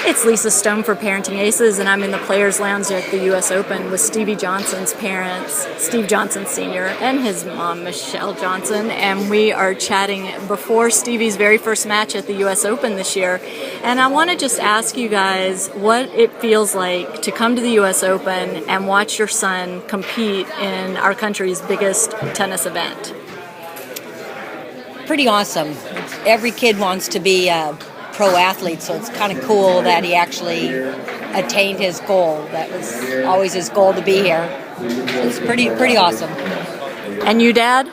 It's Lisa Stone for Parenting Aces, and I'm in the Players Lounge at the U.S. Open with Stevie Johnson's parents, Steve Johnson Sr. and his mom, Michelle Johnson, and we are chatting before Stevie's very first match at the U.S. Open this year. And I want to just ask you guys what it feels like to come to the U.S. Open and watch your son compete in our country's biggest tennis event. Pretty awesome. Every kid wants to be a pro athlete, so it's kind of cool that he actually attained his goal. That was always his goal to be here. So it's pretty awesome. And you, Dad?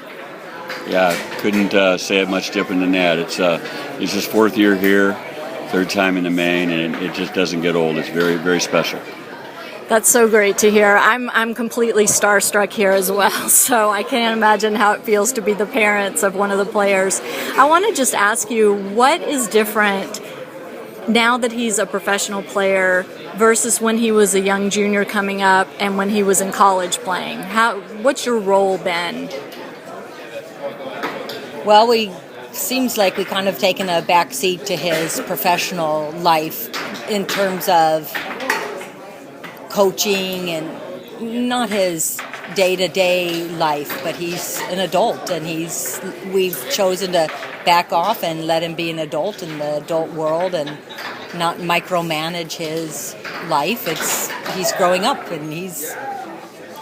Yeah, couldn't say it much different than that. It's his fourth year here, third time in the main, and it just doesn't get old. It's very, very special. That's so great to hear. I'm completely starstruck here as well, so I can't imagine how it feels to be the parents of one of the players. I want to just ask you, what is different now that he's a professional player versus when he was a young junior coming up and when he was in college playing? What's your role been? Well, seems like we kind of taken a backseat to his professional life in terms of coaching and not his day-to-day life, but he's an adult, and we've chosen to back off and let him be an adult in the adult world and not micromanage his life. He's growing up and he's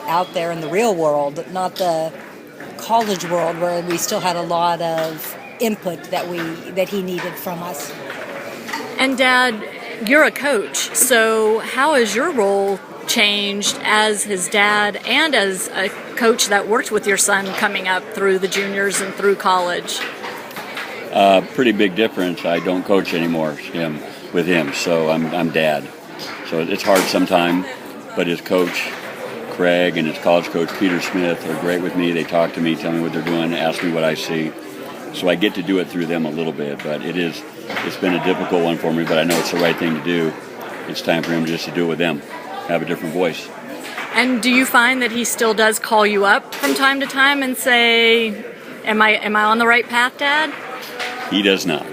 out there in the real world, not the college world where we still had a lot of input that he needed from us. And Dad, you're a coach, so how has your role changed as his dad and as a coach that worked with your son coming up through the juniors and through college? Pretty big difference. I don't coach anymore with him, so I'm dad. So it's hard sometimes, but his coach, Craig, and his college coach, Peter Smith, are great with me. They talk to me, tell me what they're doing, ask me what I see. So I get to do it through them a little bit, but it's been a difficult one for me, but I know it's the right thing to do. It's time for him just to do it with them, have a different voice. And do you find that he still does call you up from time to time and say, am I on the right path, Dad? He does not.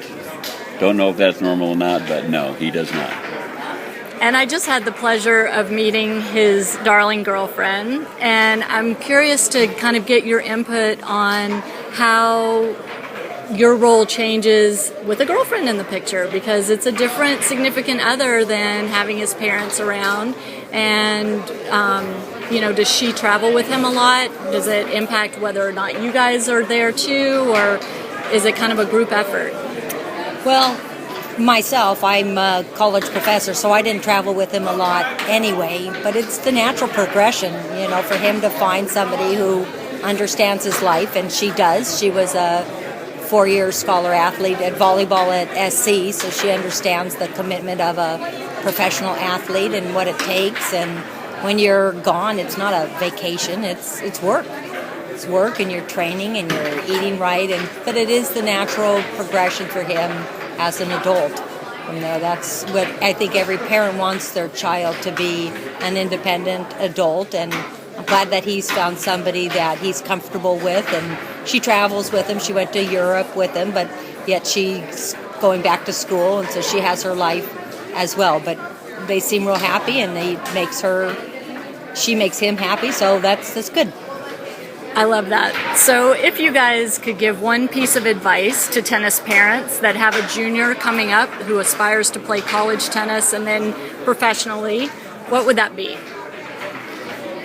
Don't know if that's normal or not, but no, he does not. And I just had the pleasure of meeting his darling girlfriend, and I'm curious to kind of get your input on how your role changes with a girlfriend in the picture, because it's a different significant other than having his parents around. And does she travel with him a lot? Does it impact whether or not you guys are there too, or is it kind of a group effort? Well, myself, I'm a college professor, so I didn't travel with him a lot anyway, but it's the natural progression, for him to find somebody who understands his life, and she does. She was a 4-year scholar athlete at volleyball at SC, so she understands the commitment of a professional athlete and what it takes. And when you're gone, it's not a vacation, it's work. It's work, and you're training and you're eating right, but it is the natural progression for him as an adult. That's what I think every parent wants their child to be, an independent adult, and I'm glad that he's found somebody that he's comfortable with, and she travels with him. She went to Europe with him, but yet she's going back to school, and so she has her life as well. But they seem real happy, and she makes him happy, so that's good. I love that. So if you guys could give one piece of advice to tennis parents that have a junior coming up who aspires to play college tennis and then professionally, what would that be?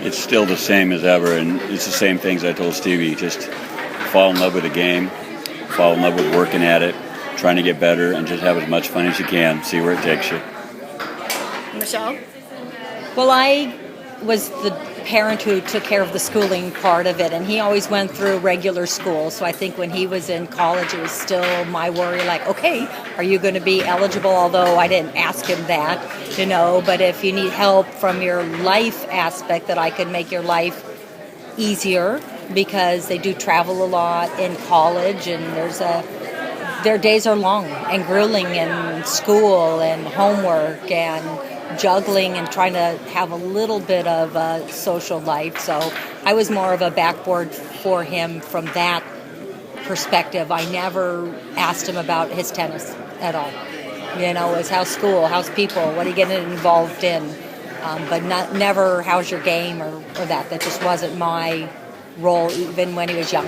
It's still the same as ever, and it's the same things I told Stevie. Just fall in love with the game, fall in love with working at it, trying to get better, and just have as much fun as you can, see where it takes you. Michelle? Well, I was the parent who took care of the schooling part of it, and he always went through regular school. So I think when he was in college, it was still my worry, like, okay, are you going to be eligible? Although I didn't ask him that, but if you need help from your life aspect, that I could make your life easier, because they do travel a lot in college, and their days are long and grueling, and school and homework and juggling and trying to have a little bit of a social life. So I was more of a backboard for him from that perspective. I never asked him about his tennis at all. You know, is how's school, how's people, what are you getting involved in? But never how's your game or that. That just wasn't my role even when he was young.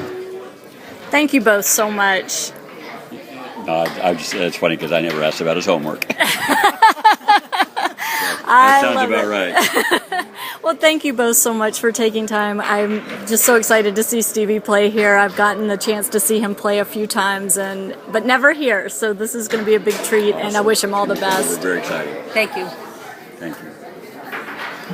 Thank you both so much. It's funny because I never asked about his homework. That sounds about right. Well, thank you both so much for taking time. I'm just so excited to see Stevie play here. I've gotten the chance to see him play a few times, but never here. So this is going to be a big treat, and I wish him all the best. We're very excited. Thank you. Thank you.